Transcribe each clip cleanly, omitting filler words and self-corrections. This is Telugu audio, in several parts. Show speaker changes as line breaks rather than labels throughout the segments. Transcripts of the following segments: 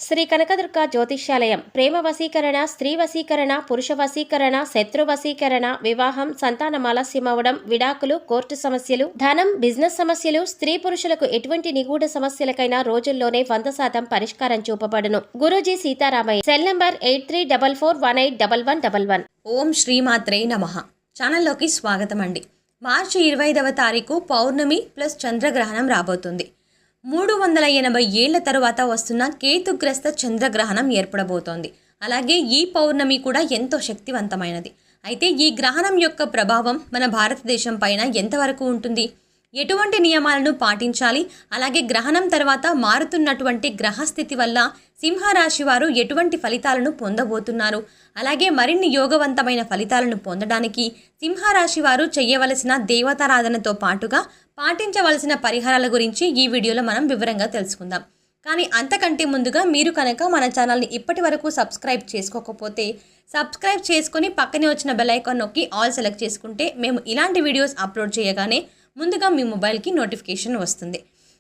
శ్రీ కనకదుర్గ జ్యోతిష్యాలయం ప్రేమ వశీకరణ, స్త్రీ వశీకరణ, పురుష వశీకరణ, శత్రు వశీకరణ, వివాహం, సంతానం ఆలస్యమవడం, విడాకులు, కోర్టు సమస్యలు, ధనం, బిజినెస్ సమస్యలు, స్త్రీ పురుషులకు ఎటువంటి నిగూఢ సమస్యలకైనా రోజుల్లోనే 100% పరిష్కారం చూపబడును. గురూజీ సీతారామయ్య. Cell number 8344181111.
ఓం శ్రీమాత్రే నమః. ఛానల్లోకి స్వాగతం అండి. మార్చి 25వ తారీఖు పౌర్ణమి ప్లస్ చంద్రగ్రహణం రాబోతుంది. 380 ఏళ్ల తరువాత వస్తున్న కేతుగ్రస్త చంద్రగ్రహణం ఏర్పడబోతోంది. అలాగే ఈ పౌర్ణమి కూడా ఎంతో శక్తివంతమైనది. అయితే ఈ గ్రహణం యొక్క ప్రభావం మన భారతదేశం పైన ఎంతవరకు ఉంటుంది, ఎటువంటి నియమాలను పాటించాలి, అలాగే గ్రహణం తర్వాత మారుతున్నటువంటి గ్రహస్థితి వల్ల సింహరాశి వారు ఎటువంటి ఫలితాలను పొందబోతున్నారు, అలాగే మరిన్ని యోగవంతమైన ఫలితాలను పొందడానికి సింహరాశి వారు చేయవలసిన దేవతారాధనతో పాటుగా పాటించవలసిన పరిహారాల గురించి ఈ వీడియోలో మనం వివరంగా తెలుసుకుందాం. కానీ అంతకంటే ముందుగా మీరు కనుక మన ఛానల్ని ఇప్పటి వరకు సబ్స్క్రైబ్ చేసుకోకపోతే సబ్స్క్రైబ్ చేసుకొని పక్కనే వచ్చిన బెల్ ఐకాన్ నొక్కి ఆల్ సెలెక్ట్ చేసుకుంటే మేము ఇలాంటి వీడియోస్ అప్లోడ్ చేయగానే ముందుగా మీ మొబైల్కి నోటిఫికేషన్ వస్తుంది.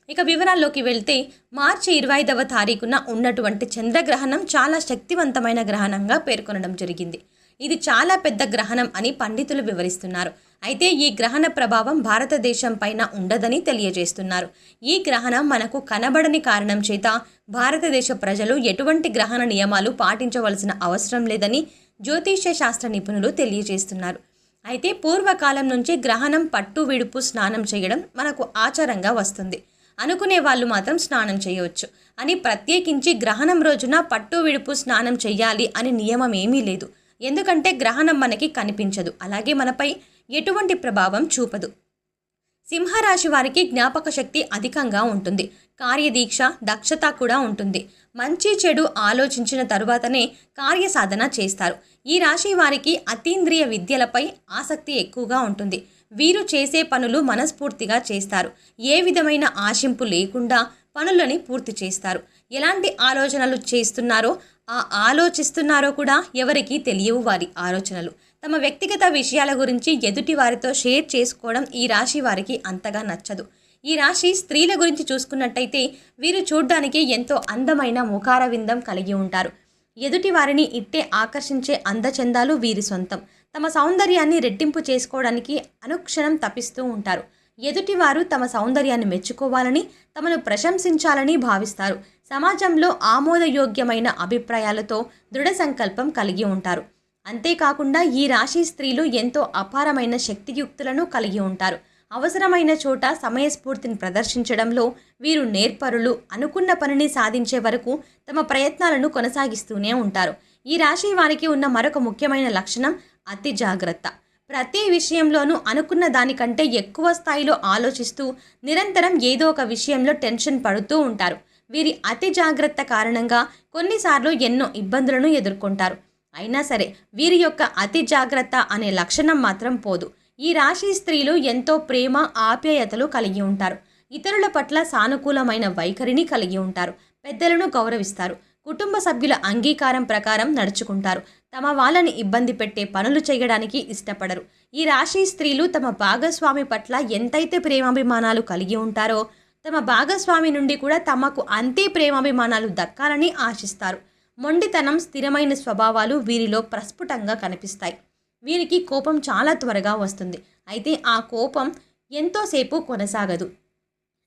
ఇక వివరాల్లోకి వెళ్తే మార్చి 25వ తారీఖున ఉన్నటువంటి చంద్రగ్రహణం చాలా శక్తివంతమైన గ్రహణంగా పేర్కొనడం జరిగింది. ఇది చాలా పెద్ద గ్రహణం అని పండితులు వివరిస్తున్నారు. అయితే ఈ గ్రహణ ప్రభావం భారతదేశం పైన ఉండదని తెలియజేస్తున్నారు. ఈ గ్రహణం మనకు కనబడని కారణం చేత భారతదేశ ప్రజలు ఎటువంటి గ్రహణ నియమాలు పాటించవలసిన అవసరం లేదని జ్యోతిష్య శాస్త్ర నిపుణులు తెలియజేస్తున్నారు. అయితే పూర్వకాలం నుంచి గ్రహణం పట్టు విడుపు స్నానం చేయడం మనకు ఆచారంగా వస్తుంది. అనుకునే వాళ్ళు మాత్రం స్నానం చేయవచ్చు అని, ప్రత్యేకించి గ్రహణం రోజున పట్టు విడుపు స్నానం చేయాలి అని నియమం ఏమీ లేదు. ఎందుకంటే గ్రహణం మనకి కనిపించదు, అలాగే మనపై ఎటువంటి ప్రభావం చూపదు. సింహరాశి వారికి జ్ఞాపక శక్తి అధికంగా ఉంటుంది, కార్యదీక్ష, దక్షత కూడా ఉంటుంది. మంచి చెడు ఆలోచించిన తరువాతనే కార్యసాధన చేస్తారు. ఈ రాశి వారికి అతీంద్రియ విద్యలపై ఆసక్తి ఎక్కువగా ఉంటుంది. వీరు చేసే పనులు మనస్ఫూర్తిగా చేస్తారు. ఏ విధమైన ఆశింపు లేకుండా పనులని పూర్తి చేస్తారు. ఎలాంటి ఆలోచనలు చేస్తున్నారో ఆలోచిస్తున్నారో కూడా ఎవరికీ తెలియవు. వారి ఆలోచనలు తమ వ్యక్తిగత విషయాల గురించి ఎదుటి వారితో షేర్ చేసుకోవడం ఈ రాశి వారికి అంతగా నచ్చదు. ఈ రాశి స్త్రీల గురించి చూసుకున్నట్టయితే వీరు చూడ్డానికి ఎంతో అందమైన ముఖార విందం కలిగి ఉంటారు. ఎదుటి వారిని ఇట్టే ఆకర్షించే అందచందాలు వీరి సొంతం. తమ సౌందర్యాన్ని రెట్టింపు చేసుకోవడానికి అనుక్షణం తపిస్తూ ఉంటారు. ఎదుటివారు తమ సౌందర్యాన్ని మెచ్చుకోవాలని, తమను ప్రశంసించాలని భావిస్తారు. సమాజంలో ఆమోదయోగ్యమైన అభిప్రాయాలతో దృఢ సంకల్పం కలిగి ఉంటారు. అంతేకాకుండా ఈ రాశి స్త్రీలు ఎంతో అపారమైన శక్తియుక్తులను కలిగి ఉంటారు. అవసరమైన చోట సమయస్ఫూర్తిని ప్రదర్శించడంలో వీరు నేర్పరులు. అనుకున్న పనిని సాధించే వరకు తమ ప్రయత్నాలను కొనసాగిస్తూనే ఉంటారు. ఈ రాశి వారికి ఉన్న మరొక ముఖ్యమైన లక్షణం అతి జాగ్రత్త. ప్రతి విషయంలోనూ అనుకున్న దానికంటే ఎక్కువ స్థాయిలో ఆలోచిస్తూ నిరంతరం ఏదో ఒక విషయంలో టెన్షన్ పడుతూ ఉంటారు. వీరి అతి జాగ్రత్త కారణంగా కొన్నిసార్లు ఎన్నో ఇబ్బందులను ఎదుర్కొంటారు. అయినా సరే వీరి యొక్క అతి జాగ్రత్త అనే లక్షణం మాత్రం పోదు. ఈ రాశి స్త్రీలు ఎంతో ప్రేమ, ఆప్యాయతలు కలిగి ఉంటారు. ఇతరుల పట్ల సానుకూలమైన వైఖరిని కలిగి ఉంటారు. పెద్దలను గౌరవిస్తారు. కుటుంబ సభ్యుల అంగీకారం ప్రకారం నడుచుకుంటారు. తమ వాళ్ళని ఇబ్బంది పెట్టే పనులు చేయడానికి ఇష్టపడరు. ఈ రాశి స్త్రీలు తమ భాగస్వామి పట్ల ఎంతైతే ప్రేమాభిమానాలు కలిగి ఉంటారో తమ భాగస్వామి నుండి కూడా తమకు అంతే ప్రేమాభిమానాలు దక్కాలని ఆశిస్తారు. మొండితనం, స్థిరమైన స్వభావాలు వీరిలో ప్రస్ఫుటంగా కనిపిస్తాయి. వీరికి కోపం చాలా త్వరగా వస్తుంది. అయితే ఆ కోపం ఎంతోసేపు కొనసాగదు.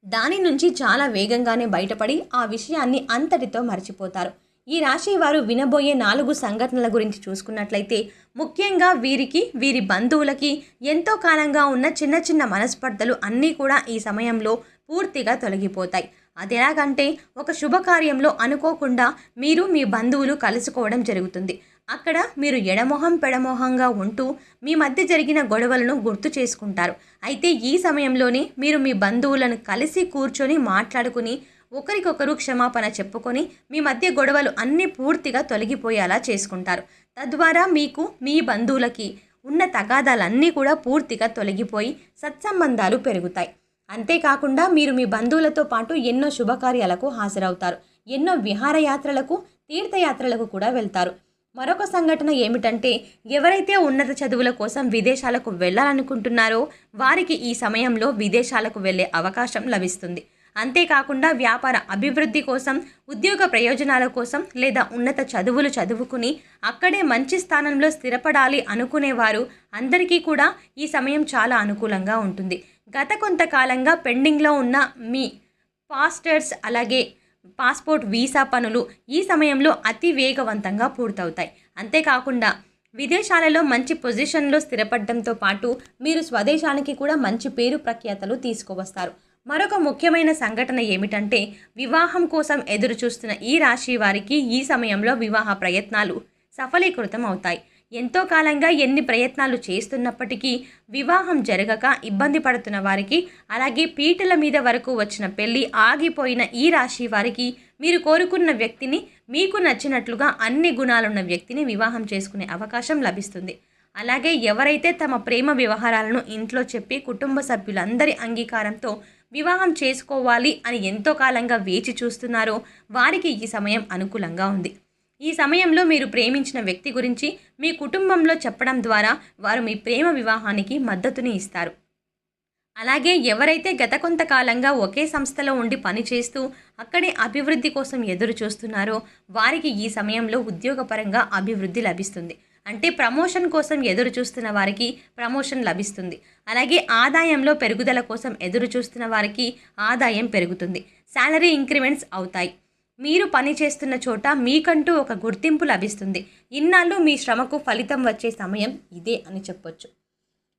దాని నుంచి చాలా వేగంగానే బయటపడి ఆ విషయాన్ని అంతటితో మర్చిపోతారు. ఈ రాశి వారు వినబోయే 4 సంఘటనల గురించి చూసుకున్నట్లయితే ముఖ్యంగా వీరికి, వీరి బంధువులకి ఎంతో కాలంగా ఉన్న చిన్న చిన్న మనస్పర్ధలు అన్నీ కూడా ఈ సమయంలో పూర్తిగా తొలగిపోతాయి. అదెలాగంటే ఒక శుభకార్యంలో అనుకోకుండా మీరు మీ బంధువులు కలుసుకోవడం జరుగుతుంది. అక్కడ మీరు ఎడమొహం పెడమొహంగా ఉంటూ మీ మధ్య జరిగిన గొడవలను గుర్తు చేసుకుంటారు. అయితే ఈ సమయంలోనే మీరు మీ బంధువులను కలిసి కూర్చొని మాట్లాడుకుని ఒకరికొకరు క్షమాపణ చెప్పుకొని మీ మధ్య గొడవలు అన్నీ పూర్తిగా తొలగిపోయేలా చేసుకుంటారు. తద్వారా మీకు, మీ బంధువులకి ఉన్న తగాదాలన్నీ కూడా పూర్తిగా తొలగిపోయి సత్సంబంధాలు పెరుగుతాయి. అంతేకాకుండా మీరు మీ బంధువులతో పాటు ఎన్నో శుభకార్యాలకు హాజరవుతారు. ఎన్నో విహారయాత్రలకు, తీర్థయాత్రలకు కూడా వెళ్తారు. మరొక సంఘటన ఏమిటంటే ఎవరైతే ఉన్నత చదువుల కోసం విదేశాలకు వెళ్ళాలనుకుంటున్నారో వారికి ఈ సమయంలో విదేశాలకు వెళ్ళే అవకాశం లభిస్తుంది. అంతేకాకుండా వ్యాపార అభివృద్ధి కోసం, ఉద్యోగ ప్రయోజనాల కోసం లేదా ఉన్నత చదువులు చదువుకుని అక్కడే మంచి స్థానంలో స్థిరపడాలి అనుకునేవారు అందరికీ కూడా ఈ సమయం చాలా అనుకూలంగా ఉంటుంది. గత కొంతకాలంగా పెండింగ్లో ఉన్న మీ పాస్టర్స్ అలాగే పాస్పోర్ట్ వీసా పనులు ఈ సమయంలో అతి వేగవంతంగా పూర్తవుతాయి. అంతేకాకుండా విదేశాలలో మంచి పొజిషన్లో స్థిరపడడంతో పాటు మీరు స్వదేశానికి కూడా మంచి పేరు ప్రఖ్యాతలు తీసుకువస్తారు. మరొక ముఖ్యమైన సంఘటన ఏమిటంటే వివాహం కోసం ఎదురు చూస్తున్న ఈ రాశి వారికి ఈ సమయంలో వివాహ ప్రయత్నాలు సఫలీకృతం అవుతాయి. ఎంతో కాలంగా ఎన్ని ప్రయత్నాలు చేస్తున్నప్పటికీ వివాహం జరగక ఇబ్బంది పడుతున్న వారికి, అలాగే పీటల మీద వరకు వచ్చిన పెళ్లి ఆగిపోయిన ఈ రాశి వారికి మీరు కోరుకున్న వ్యక్తిని, మీకు నచ్చినట్లుగా అన్ని గుణాలున్న వ్యక్తిని వివాహం చేసుకునే అవకాశం లభిస్తుంది. అలాగే ఎవరైతే తమ ప్రేమ వ్యవహారాలను ఇంట్లో చెప్పి కుటుంబ సభ్యులందరి అంగీకారంతో వివాహం చేసుకోవాలి అని ఎంతో కాలంగా వేచి చూస్తున్నారో వారికి ఈ సమయం అనుకూలంగా ఉంది. ఈ సమయంలో మీరు ప్రేమించిన వ్యక్తి గురించి మీ కుటుంబంలో చెప్పడం ద్వారా వారు మీ ప్రేమ వివాహానికి మద్దతుని ఇస్తారు. అలాగే ఎవరైతే గత కొంతకాలంగా ఒకే సంస్థలో ఉండి పనిచేస్తూ అక్కడే అభివృద్ధి కోసం ఎదురు చూస్తున్నారో వారికి ఈ సమయంలో ఉద్యోగపరంగా అభివృద్ధి లభిస్తుంది. అంటే ప్రమోషన్ కోసం ఎదురు చూస్తున్న వారికి ప్రమోషన్ లభిస్తుంది. అలాగే ఆదాయంలో పెరుగుదల కోసం ఎదురు చూస్తున్న వారికి ఆదాయం పెరుగుతుంది. శాలరీ ఇంక్రిమెంట్స్ అవుతాయి. మీరు పని చేస్తున్న చోట మీకంటూ ఒక గుర్తింపు లభిస్తుంది. ఇన్నాళ్ళు మీ శ్రమకు ఫలితం వచ్చే సమయం ఇదే అని చెప్పొచ్చు.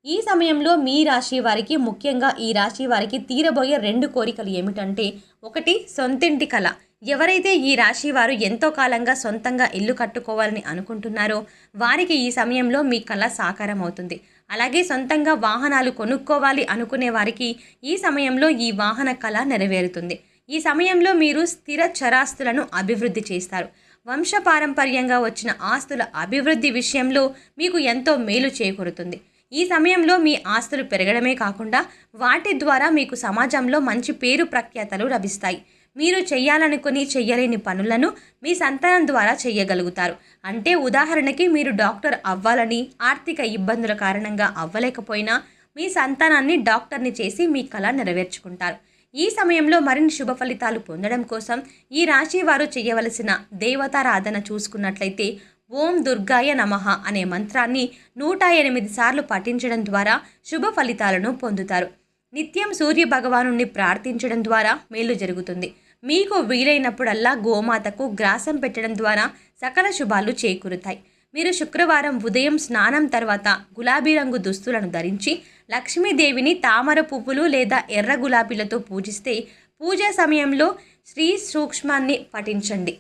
ఈ సమయంలో మీ రాశి వారికి, ముఖ్యంగా ఈ రాశి వారికి తీరబోయే 2 కోరికలు ఏమిటంటే, ఒకటి సొంతింటి కళ. ఎవరైతే ఈ రాశి వారు ఎంతో కాలంగా సొంతంగా ఇల్లు కట్టుకోవాలని అనుకుంటున్నారో వారికి ఈ సమయంలో మీ కళ సాకారం అవుతుంది. అలాగే సొంతంగా వాహనాలు కొనుక్కోవాలి అనుకునే వారికి ఈ సమయంలో ఈ వాహన కళ నెరవేరుతుంది. ఈ సమయంలో మీరు స్థిర చరాస్తులను అభివృద్ధి చేస్తారు. వంశపారంపర్యంగా వచ్చిన ఆస్తుల అభివృద్ధి విషయంలో మీకు ఎంతో మేలు చేకూరుతుంది. ఈ సమయంలో మీ ఆస్తులు పెరగడమే కాకుండా వాటి ద్వారా మీకు సమాజంలో మంచి పేరు ప్రఖ్యాతలు లభిస్తాయి. మీరు చేయాలనుకుని చెయ్యలేని పనులను మీ సంతానం ద్వారా చేయగలుగుతారు. అంటే ఉదాహరణకి మీరు డాక్టర్ అవ్వాలని ఆర్థిక ఇబ్బందుల కారణంగా అవ్వలేకపోయినా మీ సంతానాన్ని డాక్టర్ని చేసి మీ కళ నెరవేర్చుకుంటారు. ఈ సమయంలో మరిన్ని శుభ ఫలితాలు పొందడం కోసం ఈ రాశి వారు చేయవలసిన దేవతారాధన చూసుకున్నట్లయితే ఓం దుర్గాయ నమః అనే మంత్రాన్ని 108 సార్లు పఠించడం ద్వారా శుభ ఫలితాలను పొందుతారు. నిత్యం సూర్య భగవానుణ్ణి ప్రార్థించడం ద్వారా మేలు జరుగుతుంది. మీకు వీలైనప్పుడల్లా గోమాతకు గ్రాసం పెట్టడం ద్వారా సకల శుభాలు చేకూరుతాయి. మీరు శుక్రవారం ఉదయం స్నానం తర్వాత గులాబీ రంగు దుస్తులను ధరించి లక్ష్మీదేవిని తామర పువ్వులు లేదా ఎర్ర గులాబీలతో పూజిస్తే పూజా సమయంలో శ్రీ సూక్ష్మాన్ని పఠించండి.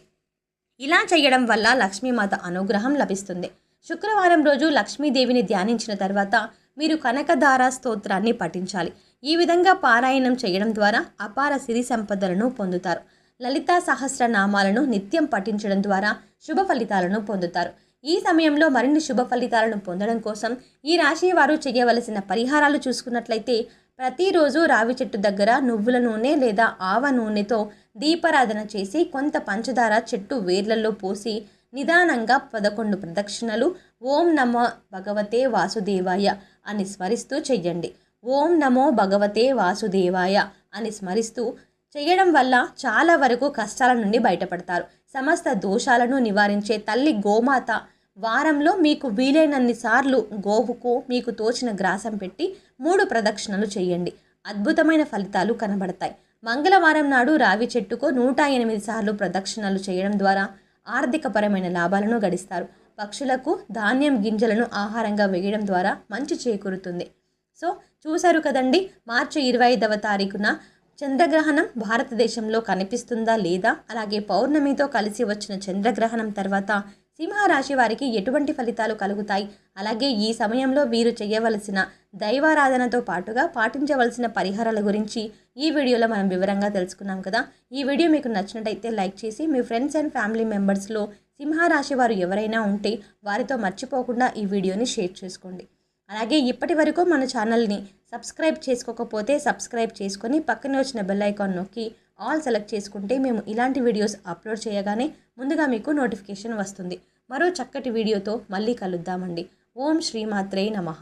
ఇలా చేయడం వల్ల లక్ష్మీమాత అనుగ్రహం లభిస్తుంది. శుక్రవారం రోజు లక్ష్మీదేవిని ధ్యానించిన తర్వాత మీరు కనకధార స్తోత్రాన్ని పఠించాలి. ఈ విధంగా పారాయణం చేయడం ద్వారా అపార సిరి సంపదలను పొందుతారు. లలితా సహస్రనామాలను నిత్యం పఠించడం ద్వారా శుభ ఫలితాలను పొందుతారు. ఈ సమయంలో మరిన్ని శుభ ఫలితాలను పొందడం కోసం ఈ రాశి వారు చేయవలసిన పరిహారాలు చూసుకున్నట్లయితే ప్రతిరోజు రావి చెట్టు దగ్గర నువ్వుల నూనె లేదా ఆవ నూనెతో దీపారాధన చేసి కొంత పంచదార చెట్టు వేర్లలో పోసి నిదానంగా 11 ప్రదక్షిణలు ఓం నమో భగవతే వాసుదేవాయ అని స్మరిస్తూ చెయ్యండి. ఓం నమో భగవతే వాసుదేవాయ అని స్మరిస్తూ చేయడం వల్ల చాలా వరకు కష్టాల నుండి బయటపడతారు. సమస్త దోషాలను నివారించే తల్లి గోమాత వారంలో మీకు వీలైనన్ని సార్లు గోవుకు మీకు తోచిన గ్రాసం పెట్టి 3 ప్రదక్షిణలు చేయండి. అద్భుతమైన ఫలితాలు కనబడతాయి. మంగళవారం నాడు రావి చెట్టుకు 108 సార్లు ప్రదక్షిణలు చేయడం ద్వారా ఆర్థికపరమైన లాభాలను గడిస్తారు. పక్షులకు ధాన్యం గింజలను ఆహారంగా వేయడం ద్వారా మంచి చేకూరుతుంది. సో చూశారు కదండి, మార్చి 25వ తారీఖున చంద్రగ్రహణం భారతదేశంలో కనిపిస్తుందా లేదా, అలాగే పౌర్ణమితో కలిసి వచ్చిన చంద్రగ్రహణం తర్వాత సింహరాశి వారికి ఎటువంటి ఫలితాలు కలుగుతాయి, అలాగే ఈ సమయంలో వీరు చేయవలసిన దైవారాధనతో పాటుగా పాటించవలసిన పరిహారాల గురించి ఈ వీడియోలో మనం వివరంగా తెలుసుకున్నాం కదా. ఈ వీడియో మీకు నచ్చినట్టయితే లైక్ చేసి మీ ఫ్రెండ్స్ అండ్ ఫ్యామిలీ మెంబర్స్లో సింహరాశి వారు ఎవరైనా ఉంటే వారితో మర్చిపోకుండా ఈ వీడియోని షేర్ చేసుకోండి. అలాగే ఇప్పటి వరకు మన ఛానల్ని సబ్స్క్రైబ్ చేసుకోకపోతే సబ్స్క్రైబ్ చేసుకొని పక్కనే వచ్చిన బెల్ ఐకాన్ నొక్కి ఆల్ సెలెక్ట్ చేసుకుంటే మేము ఇలాంటి వీడియోస్ అప్లోడ్ చేయగానే ముందుగా మీకు నోటిఫికేషన్ వస్తుంది. మరో చక్కటి వీడియోతో మళ్ళీ కలుద్దామండి. ఓం శ్రీమాత్రే నమః.